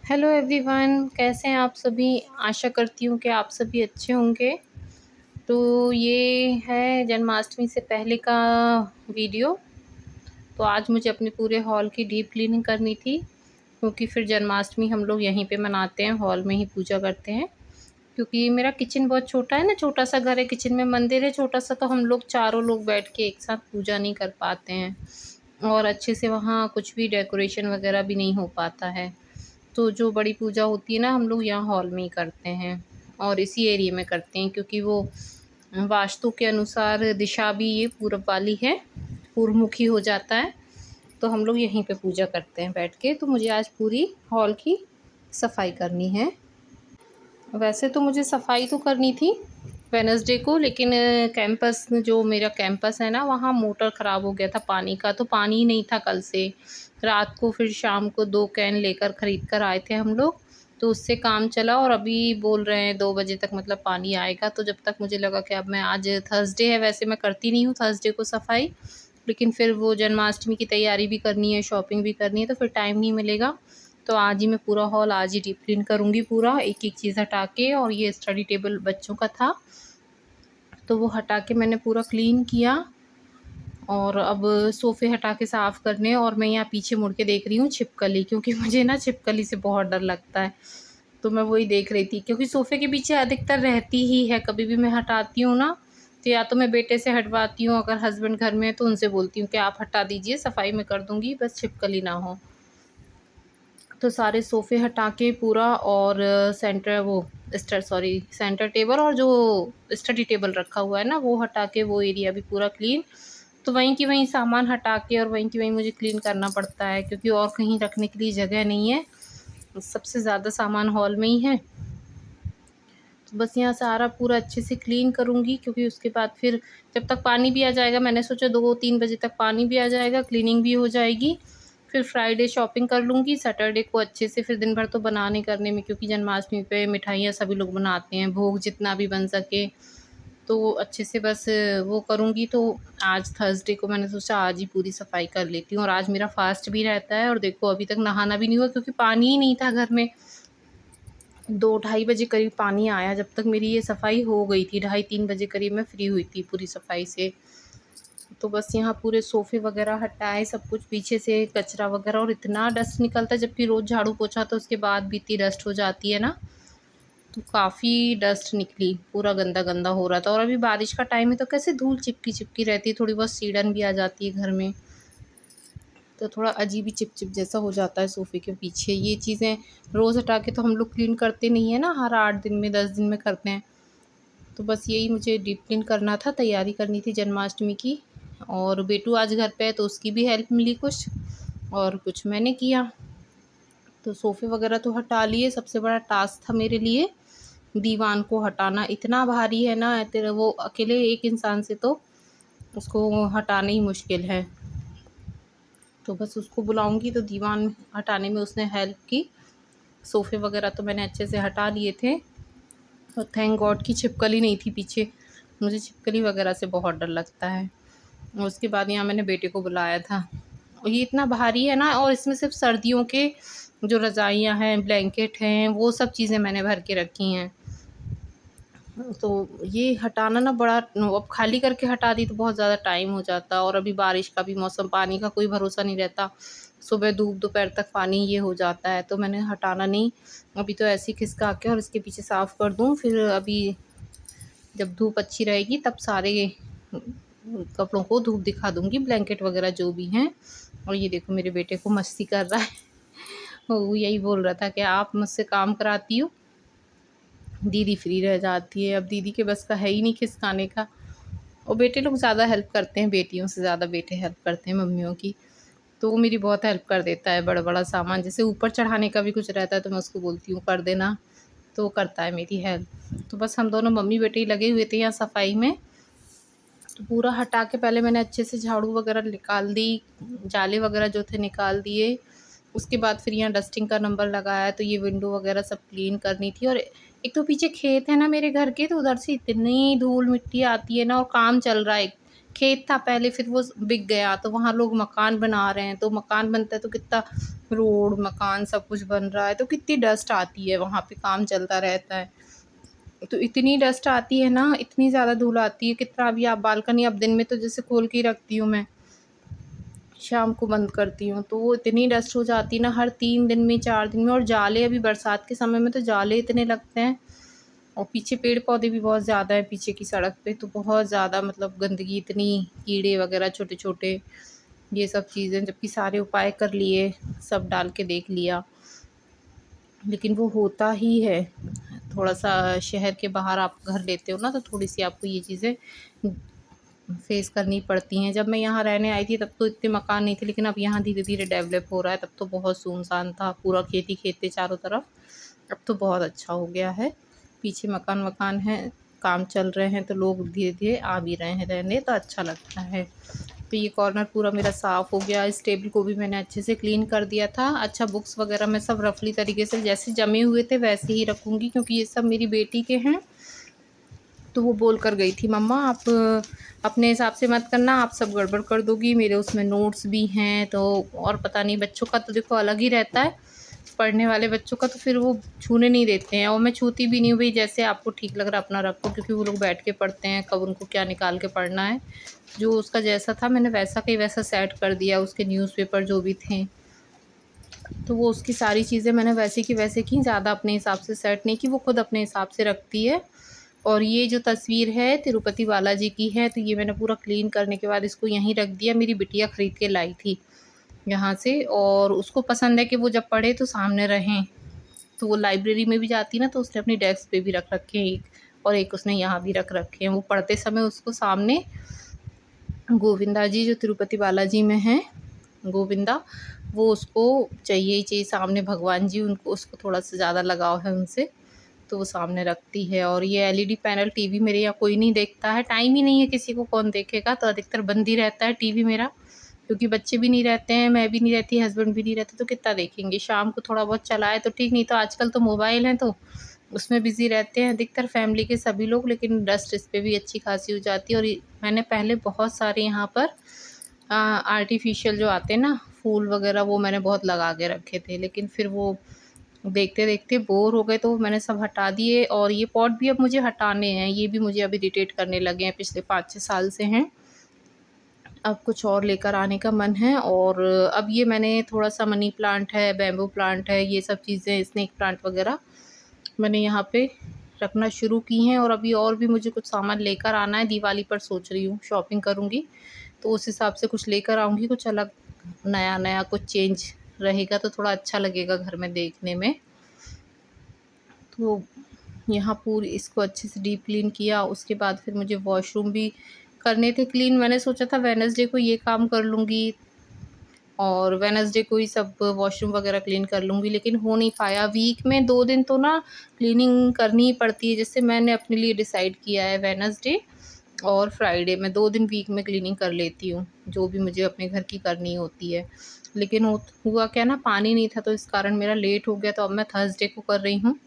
Hello everyone, कैसे हैं आप सभी। आशा करती हूँ कि आप सभी अच्छे होंगे। तो ये है जन्माष्टमी से पहले का वीडियो। तो आज मुझे अपने पूरे हॉल की डीप क्लीनिंग करनी थी, क्योंकि फिर जन्माष्टमी हम लोग यहीं पे मनाते हैं, हॉल में ही पूजा करते हैं। क्योंकि मेरा किचन बहुत छोटा है ना, छोटा सा घर है, किचन में मंदिर है छोटा सा, तो हम लोग चारों लोग बैठ के एक साथ पूजा नहीं कर पाते हैं और अच्छे से वहाँ कुछ भी डेकोरेशन वगैरह भी नहीं हो पाता है। तो जो बड़ी पूजा होती है ना, हम लोग यहाँ हॉल में ही करते हैं और इसी एरिया में करते हैं, क्योंकि वो वास्तु के अनुसार दिशा भी ये पूर्व वाली है, पूर्वमुखी हो जाता है। तो हम लोग यहीं पे पूजा करते हैं बैठ के। तो मुझे आज पूरी हॉल की सफाई करनी है। वैसे तो मुझे सफाई तो करनी थी वेडनेसडे को, लेकिन कैंपस जो मेरा कैंपस है ना, वहाँ मोटर ख़राब हो गया था पानी का, तो पानी ही नहीं था कल से। रात को फिर शाम को 2 कैन लेकर ख़रीद कर आए थे हम लोग, तो उससे काम चला और अभी बोल रहे हैं 2 बजे तक मतलब पानी आएगा। तो जब तक मुझे लगा कि अब मैं आज थर्सडे है, वैसे मैं करती नहीं हूँ थर्सडे को सफाई, लेकिन फिर वो जन्माष्टमी की तैयारी भी करनी है, शॉपिंग भी करनी है, तो फिर टाइम नहीं मिलेगा। तो आज ही मैं पूरा हॉल आज ही डीप क्लीन करूँगी पूरा, एक-एक चीज़ हटा के। और ये स्टडी टेबल बच्चों का था, तो वो हटा के मैंने पूरा क्लीन किया। और अब सोफ़े हटा के साफ़ करने, और मैं यहाँ पीछे मुड़ के देख रही हूँ छिपकली, क्योंकि मुझे ना छिपकली से बहुत डर लगता है। तो मैं वही देख रही थी, क्योंकि सोफ़े के पीछे अधिकतर रहती ही है। कभी भी मैं हटाती हूँ ना, तो या तो मैं बेटे से हटवाती हूँ, अगर हस्बैंड घर में है तो उनसे बोलती हूँ कि आप हटा दीजिए, सफाई मैं कर दूँगी, बस छिपकली ना हो। तो सारे सोफ़े हटा के पूरा, और सेंटर टेबल और जो स्टडी टेबल रखा हुआ है ना, वो हटा के वो एरिया भी पूरा क्लीन। तो वहीं की वहीं सामान हटा के और वहीं की वहीं मुझे क्लीन करना पड़ता है, क्योंकि और कहीं रखने के लिए जगह नहीं है। सबसे ज़्यादा सामान हॉल में ही है। तो बस यहाँ सारा पूरा अच्छे से क्लीन करूँगी, क्योंकि उसके बाद फिर जब तक पानी भी आ जाएगा, मैंने सोचा 2-3 बजे तक पानी भी आ जाएगा, क्लीनिंग भी हो जाएगी। फिर फ्राइडे शॉपिंग कर लूँगी, सैटरडे को अच्छे से फिर दिन भर तो बनाने करने में, क्योंकि जन्माष्टमी पे मिठाइयाँ सभी लोग बनाते हैं, भोग जितना भी बन सके, तो अच्छे से बस वो करूँगी। तो आज थर्सडे को मैंने सोचा आज ही पूरी सफाई कर लेती हूँ, और आज मेरा फास्ट भी रहता है। और देखो अभी तक नहाना भी नहीं हुआ, क्योंकि पानी ही नहीं था घर में। 2 ढाई बजे करीब पानी आया, जब तक मेरी ये सफाई हो गई थी। ढाई 3 बजे करीब मैं फ्री हुई थी पूरी सफाई से। तो बस यहाँ पूरे सोफ़े वगैरह हटाए, सब कुछ पीछे से कचरा वगैरह, और इतना डस्ट निकलता है, जबकि रोज़ झाड़ू पोछा तो उसके बाद भी इतनी डस्ट हो जाती है ना। तो काफ़ी डस्ट निकली, पूरा गंदा-गंदा हो रहा था। और अभी बारिश का टाइम है, तो कैसे धूल चिपकी-चिपकी रहती है, थोड़ी बहुत सीढ़न भी आ जाती है घर में। तो थोड़ा अजीब ही चिप-चिप जैसा हो जाता है सोफ़े के पीछे। ये चीज़ें रोज़ हटा के तो हम लोग क्लीन करते नहीं हैं ना, हर 8 दिन में 10 दिन में करते हैं। तो बस यही मुझे डीप क्लीन करना था, तैयारी करनी थी जन्माष्टमी की। और बेटू आज घर पे है, तो उसकी भी हेल्प मिली कुछ, और कुछ मैंने किया। तो सोफ़े वगैरह तो हटा लिए। सबसे बड़ा टास्क था मेरे लिए दीवान को हटाना, इतना भारी है ना, तेरा वो अकेले एक इंसान से तो उसको हटाना ही मुश्किल है। तो बस उसको बुलाऊँगी तो दीवान हटाने में उसने हेल्प की। सोफ़े वगैरह तो मैंने अच्छे से हटा लिए थे, और थैंक गॉड कि छिपकली नहीं थी पीछे। मुझे छिपकली वगैरह से बहुत डर लगता है। और उसके बाद यहाँ मैंने बेटे को बुलाया था। और ये इतना भारी है ना, और इसमें सिर्फ़ सर्दियों के जो रज़ाइयाँ हैं, ब्लैंकेट हैं, वो सब चीज़ें मैंने भर के रखी हैं। तो ये हटाना ना बड़ा, अब खाली करके हटा दी तो बहुत ज़्यादा टाइम हो जाता, और अभी बारिश का भी मौसम, पानी का कोई भरोसा नहीं रहता। सुबह धूप, दोपहर तक पानी ये हो जाता है, तो मैंने हटाना नहीं। अभी तो ऐसे ही खिसका के और इसके पीछे साफ़ कर दूँ, फिर अभी जब धूप अच्छी रहेगी तब सारे कपड़ों को धूप दिखा दूँगी, ब्लैंकेट वगैरह जो भी हैं। और ये देखो मेरे बेटे को मस्ती कर रहा है। वो यही बोल रहा था कि आप मुझसे काम कराती हो, दीदी फ्री रह जाती है। अब दीदी के बस का है ही नहीं खिसकाने का। और बेटे लोग ज़्यादा हेल्प करते हैं, बेटियों से ज़्यादा बेटे हेल्प करते हैं मम्मियों की। तो वो मेरी बहुत हेल्प कर देता है, बड़ा-बड़ा सामान जैसे ऊपर चढ़ाने का भी कुछ रहता है, तो मैं उसको बोलती हूँ कर देना, तो वो करता है मेरी हेल्प। तो बस हम दोनों मम्मी बेटे ही लगे हुए थे यहाँ सफाई में। तो पूरा हटा के पहले मैंने अच्छे से झाड़ू वगैरह निकाल दी, जाले वगैरह जो थे निकाल दिए। उसके बाद फिर यहाँ डस्टिंग का नंबर लगाया, तो ये विंडो वगैरह सब क्लीन करनी थी। और एक तो पीछे खेत है ना मेरे घर के, तो उधर से इतनी धूल मिट्टी आती है ना, और काम चल रहा है। खेत था पहले, फिर वो बिक गया, तो वहाँ लोग मकान बना रहे हैं, तो मकान बनता है तो कितना रोड मकान सब कुछ बन रहा है, तो कितनी डस्ट आती है, वहाँ पे काम चलता रहता है। तो इतनी डस्ट आती है ना, इतनी ज़्यादा धूल आती है, कितना अभी आप बालकनी अब दिन में तो जैसे खोल के ही रखती हूँ मैं, शाम को बंद करती हूँ, तो वो इतनी डस्ट हो जाती है ना हर 3 दिन में 4 दिन में। और जाले अभी बरसात के समय में तो जाले इतने लगते हैं, और पीछे पेड़-पौधे भी बहुत ज़्यादा हैं पीछे की सड़क पे, तो बहुत ज़्यादा मतलब गंदगी इतनी, कीड़े वगैरह छोटे-छोटे, ये सब चीज़ें, जबकि सारे उपाय कर लिए, सब डाल के देख लिया, लेकिन वो होता ही है। थोड़ा-सा शहर के बाहर आप घर लेते हो ना, तो थोड़ी-सी आपको ये चीज़ें फेस करनी पड़ती हैं। जब मैं यहाँ रहने आई थी तब तो इतने मकान नहीं थे, लेकिन अब यहाँ धीरे-धीरे डेवलप हो रहा है, तब तो बहुत सुनसान था, पूरा खेत ही खेत थे चारों तरफ। अब तो बहुत अच्छा हो गया है, पीछे मकान-वकान हैं, काम चल रहे हैं, तो लोग धीरे-धीरे आ भी रहे हैं रहने, तो अच्छा लगता है। तो ये कॉर्नर पूरा मेरा साफ़ हो गया, इस टेबल को भी मैंने अच्छे से क्लीन कर दिया था। अच्छा, बुक्स वगैरह मैं सब रफ़ली तरीके से जैसे जमे हुए थे वैसे ही रखूँगी, क्योंकि ये सब मेरी बेटी के हैं। तो वो बोल कर गई थी, मम्मा आप अपने हिसाब से मत करना, आप सब गड़बड़ कर दोगी, मेरे उसमें नोट्स भी हैं, तो और पता नहीं, बच्चों का तो देखो अलग ही रहता है, पढ़ने वाले बच्चों का तो फिर वो छूने नहीं देते हैं, और मैं छूती भी नहीं हूँ। भई जैसे आपको ठीक लग रहा है अपना रखो, क्योंकि वो लोग बैठ के पढ़ते हैं, कब उनको क्या निकाल के पढ़ना है। जो उसका जैसा था मैंने वैसा का ही वैसा सेट कर दिया, उसके न्यूज़पेपर जो भी थे, तो वो उसकी सारी चीज़ें मैंने वैसे की वैसे की, ज़्यादा अपने हिसाब से सेट नहीं की, वो खुद अपने हिसाब से रखती है। और ये जो तस्वीर है तिरुपति बालाजी की है, तो ये मैंने पूरा क्लीन करने के बाद इसको यहीं रख दिया। मेरी बिटिया खरीद के लाई थी यहाँ से, और उसको पसंद है कि वो जब पढ़े तो सामने रहें। तो वो लाइब्रेरी में भी जाती ना, तो उसने अपनी डेस्क पे भी रख रखे हैं एक, और एक उसने यहाँ भी रख रखे हैं। वो पढ़ते समय उसको सामने गोविंदा जी जो तिरुपति बालाजी में हैं, गोविंदा, वो उसको चाहिए ही चाहिए, सामने भगवान जी, उनको उसको थोड़ा-सा ज़्यादा लगाव है उनसे, तो वो सामने रखती है। और ये एलईडी पैनल टीवी मेरे यहाँ कोई नहीं देखता है, टाइम ही नहीं है किसी को, कौन देखेगा, तो अधिकतर बंद ही रहता है टीवी मेरा, क्योंकि बच्चे भी नहीं रहते हैं, मैं भी नहीं रहती, हस्बैंड भी नहीं रहते, तो कितना देखेंगे। शाम को थोड़ा बहुत चलाए तो ठीक, नहीं तो आजकल तो मोबाइल हैं, तो उसमें बिज़ी रहते हैं अधिकतर फैमिली के सभी लोग, लेकिन डस्ट इस पे भी अच्छी खासी हो जाती है। और ये मैंने पहले बहुत सारे यहाँ पर आर्टिफ़िशियल जो आते हैं ना फूल वगैरह, वो मैंने बहुत लगा के रखे थे, लेकिन फिर वो देखते-देखते बोर हो गए, तो मैंने सब हटा दिए। और ये पॉट भी अब मुझे हटाने हैं, ये भी मुझे अभी इरिटेट करने लगे हैं, पिछले 5-6 साल से हैं। अब कुछ और लेकर आने का मन है। और अब ये मैंने थोड़ा-सा मनी प्लांट है, बैम्बू प्लांट है, ये सब चीज़ें, स्नेक प्लांट वगैरह मैंने यहाँ पे रखना शुरू की हैं। और अभी और भी मुझे कुछ सामान लेकर आना है, दिवाली पर सोच रही हूँ शॉपिंग करूँगी, तो उस हिसाब से कुछ लेकर आऊँगी, कुछ अलग नया-नया कुछ चेंज रहेगा, तो थोड़ा अच्छा लगेगा घर में देखने में। तो यहाँ पूरी इसको अच्छे से डीप क्लीन किया, उसके बाद फिर मुझे वॉशरूम भी करने थे क्लीन। मैंने सोचा था वेडनेसडे को ये काम कर लूँगी, और वेडनेसडे को ही सब वॉशरूम वगैरह क्लीन कर लूँगी, लेकिन हो नहीं पाया। वीक में 2 दिन तो ना क्लीनिंग करनी ही पड़ती है, जैसे मैंने अपने लिए डिसाइड किया है वेडनेसडे और फ्राइडे, मैं 2 दिन वीक में क्लीनिंग कर लेती हूँ, जो भी मुझे अपने घर की करनी होती है। लेकिन हुआ क्या ना, पानी नहीं था, तो इस कारण मेरा लेट हो गया, तो अब मैं थर्सडे को कर रही हूँ।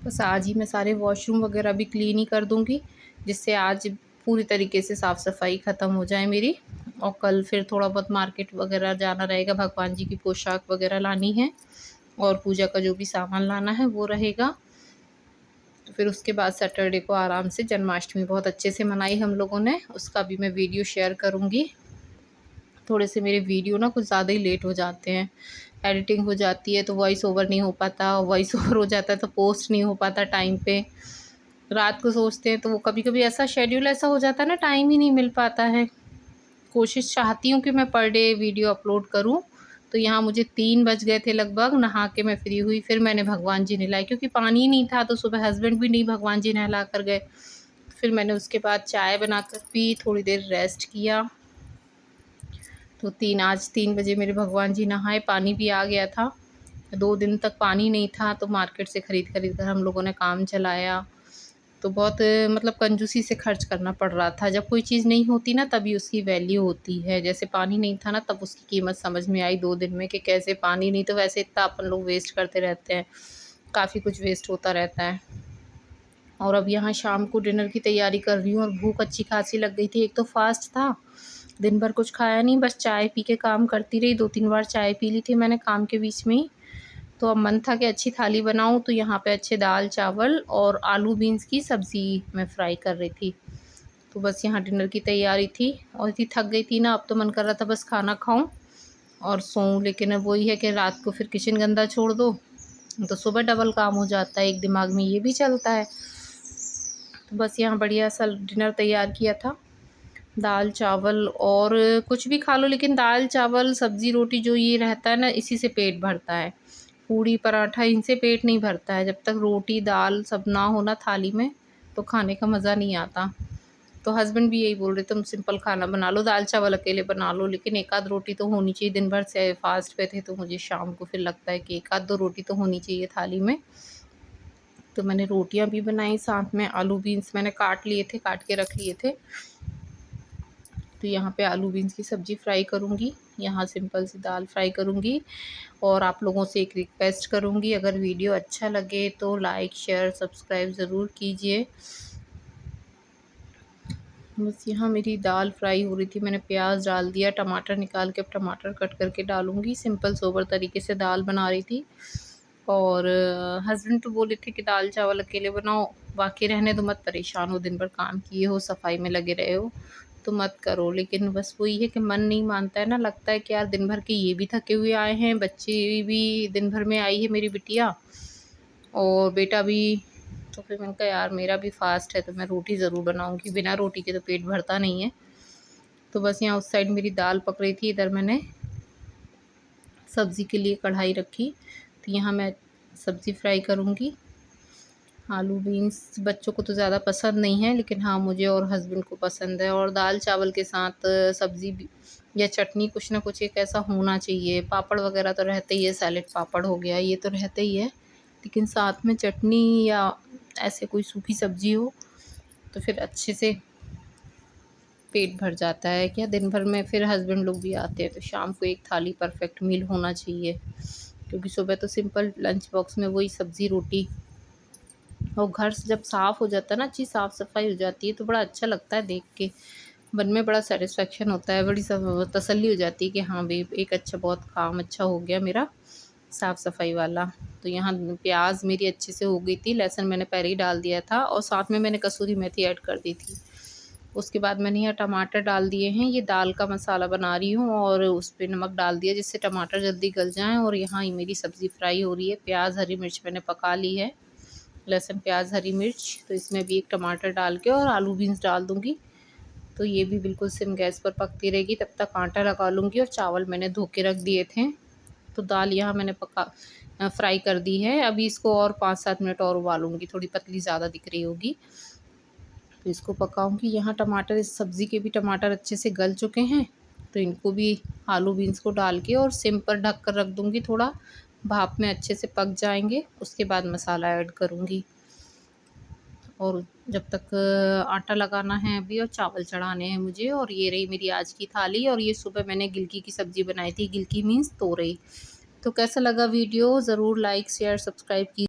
बस आज ही मैं सारे वॉशरूम वगैरह भी क्लीन ही कर दूँगी, जिससे आज पूरी तरीके से साफ़-सफ़ाई ख़त्म हो जाए मेरी। और कल फिर थोड़ा बहुत मार्केट वगैरह जाना रहेगा, भगवान जी की पोशाक वगैरह लानी है, और पूजा का जो भी सामान लाना है वो रहेगा। तो फिर उसके बाद सैटरडे को आराम से, जन्माष्टमी बहुत अच्छे से मनाई हम लोगों ने, उसका भी मैं वीडियो शेयर करूँगी। थोड़े से मेरे वीडियो ना कुछ ज़्यादा ही लेट हो जाते हैं, एडिटिंग हो जाती है तो वॉइस ओवर नहीं हो पाता, वॉइस ओवर हो जाता है तो पोस्ट नहीं हो पाता टाइम पे। रात को सोचते हैं तो वो कभी-कभी ऐसा शेड्यूल ऐसा हो जाता है ना, टाइम ही नहीं मिल पाता है। कोशिश चाहती हूँ कि मैं पर डे वीडियो अपलोड करूँ, तो यहाँ मुझे 3 बज गए थे लगभग, नहा के मैं फ्री हुई, फिर मैंने भगवान जी नहलाए, क्योंकि पानी ही नहीं था, तो सुबह हस्बैंड भी नहीं भगवान जी नहला कर गए। फिर मैंने उसके बाद चाय बनाकर पी, थोड़ी देर रेस्ट किया। तो 3 बजे मेरे भगवान जी नहाए, पानी भी आ गया था। 2 दिन तक पानी नहीं था, तो मार्केट से खरीद कर हम लोगों ने काम चलाया। तो बहुत मतलब कंजूसी से खर्च करना पड़ रहा था। जब कोई चीज़ नहीं होती ना, तभी उसकी वैल्यू होती है। जैसे पानी नहीं था ना, तब उसकी कीमत समझ में आई 2 दिन में, कि कैसे पानी नहीं, तो वैसे इतना अपन लोग वेस्ट करते रहते हैं, काफ़ी कुछ वेस्ट होता रहता है। और अब यहाँ शाम को डिनर की तैयारी कर रही हूँ और भूख अच्छी खासी लग गई थी। एक तो फास्ट था, दिन भर कुछ खाया नहीं, बस चाय पी के काम करती रही। 2-3 बार चाय पी ली थी मैंने काम के बीच में ही। तो अब मन था कि अच्छी थाली बनाऊँ, तो यहाँ पे अच्छे दाल चावल और आलू बीन्स की सब्ज़ी मैं फ्राई कर रही थी। तो बस यहाँ डिनर की तैयारी थी और इतनी थक गई थी ना, अब तो मन कर रहा था बस खाना खाऊं और सोऊं। लेकिन अब वही है कि रात को फिर किचन गंदा छोड़ दो तो सुबह डबल काम हो जाता है, एक दिमाग में ये भी चलता है। तो बस यहाँ बढ़िया सा डिनर तैयार किया था, दाल चावल और कुछ भी खा लो, लेकिन दाल चावल सब्ज़ी रोटी जो ये रहता है ना, इसी से पेट भरता है। पूड़ी पराठा इनसे पेट नहीं भरता है। जब तक रोटी दाल सब ना हो ना थाली में, तो खाने का मज़ा नहीं आता। तो हस्बैंड भी यही बोल रहे, तुम सिंपल खाना बना लो, दाल चावल अकेले बना लो, लेकिन एक आध रोटी तो होनी चाहिए। दिन भर से फास्ट पे थे तो मुझे शाम को फिर लगता है कि एक आध 2 रोटी तो होनी चाहिए थाली में। तो मैंने रोटियां भी बनाई, साथ में आलू बीन्स मैंने काट लिए थे, काट के रख लिए थे। तो यहाँ पे आलू बीन्स की सब्ज़ी फ्राई करूँगी, यहाँ सिंपल सी दाल फ्राई करूँगी। और आप लोगों से एक रिक्वेस्ट करूँगी, अगर वीडियो अच्छा लगे तो लाइक शेयर सब्सक्राइब ज़रूर कीजिए। बस यहाँ मेरी दाल फ्राई हो रही थी, मैंने प्याज डाल दिया, टमाटर निकाल के अब टमाटर कट करके डालूँगी। सिंपल सोबर तरीके से दाल बना रही थी। और हस्बैंड तो बोले थे कि दाल चावल अकेले बनाओ, बाकी रहने दो, मत परेशान हो, दिन भर काम किए हो, सफाई में लगे रहे हो तो मत करो। लेकिन बस वही है कि मन नहीं मानता है ना, लगता है कि यार दिन भर के ये भी थके हुए आए हैं, बच्चे भी दिन भर में आई है मेरी बिटिया और बेटा भी। तो फिर मैंने कहा यार मेरा भी फास्ट है तो मैं रोटी ज़रूर बनाऊँगी, बिना रोटी के तो पेट भरता नहीं है। तो बस यहाँ उस साइड मेरी दाल पक रही थी, इधर मैंने सब्ज़ी के लिए कढ़ाई रखी। तो यहाँ मैं सब्ज़ी फ्राई करूँगी। आलू बीन्स बच्चों को तो ज़्यादा पसंद नहीं है, लेकिन हाँ मुझे और हस्बैंड को पसंद है। और दाल चावल के साथ सब्ज़ी भी या चटनी कुछ ना कुछ एक ऐसा होना चाहिए। पापड़ वगैरह तो रहते ही है, सैलेड पापड़ हो गया, ये तो रहते ही है, लेकिन साथ में चटनी या ऐसे कोई सूखी सब्ज़ी हो तो फिर अच्छे से पेट भर जाता है। क्या दिन भर में फिर हस्बैंड लोग भी आते हैं तो शाम को एक थाली परफेक्ट मील होना चाहिए, क्योंकि सुबह तो सिंपल लंच बॉक्स में वही सब्ज़ी रोटी। और घर जब साफ़ हो जाता है ना, अच्छी साफ़ सफाई हो जाती है तो बड़ा अच्छा लगता है देख के, मन में बड़ा सेटिस्फेक्शन होता है, बड़ी तसल्ली हो जाती है कि हाँ भाई एक अच्छा बहुत काम अच्छा हो गया मेरा साफ़ सफाई वाला। तो यहाँ प्याज मेरी अच्छे से हो गई थी, लहसुन मैंने पहले ही डाल दिया था और साथ में मैंने कसूरी मेथी ऐड कर दी थी। उसके बाद मैंने यहाँ टमाटर डाल दिए हैं, ये दाल का मसाला बना रही हूँ और उस पर नमक डाल दिया जिससे टमाटर जल्दी गल जाएँ। और यहाँ ये मेरी सब्ज़ी फ्राई हो रही है, प्याज हरी मिर्च मैंने पका ली है, लहसुन प्याज हरी मिर्च। तो इसमें भी एक टमाटर डाल के और आलू बीन्स डाल दूँगी। तो ये भी बिल्कुल सिम गैस पर पकती रहेगी, तब तक आटा लगा लूँगी। और चावल मैंने धो के रख दिए थे। तो दाल यहाँ मैंने फ्राई कर दी है, अभी इसको और 5-7 मिनट और उबालूँगी, थोड़ी पतली ज़्यादा दिख रही होगी तो इसको पकाऊँगी। यहाँ टमाटर, इस सब्ज़ी के भी टमाटर अच्छे से गल चुके हैं, तो इनको भी आलू बीन्स को डाल के और सिम पर ढक कर रख दूँगी, थोड़ा भाप में अच्छे से पक जाएंगे। उसके बाद मसाला ऐड करूँगी। और जब तक आटा लगाना है अभी और चावल चढ़ाने हैं मुझे। और ये रही मेरी आज की थाली। और ये सुबह मैंने गिलकी की सब्ज़ी बनाई थी, गिलकी मीन्स तोरई। तो कैसा लगा वीडियो, ज़रूर लाइक शेयर सब्सक्राइब कीजिए।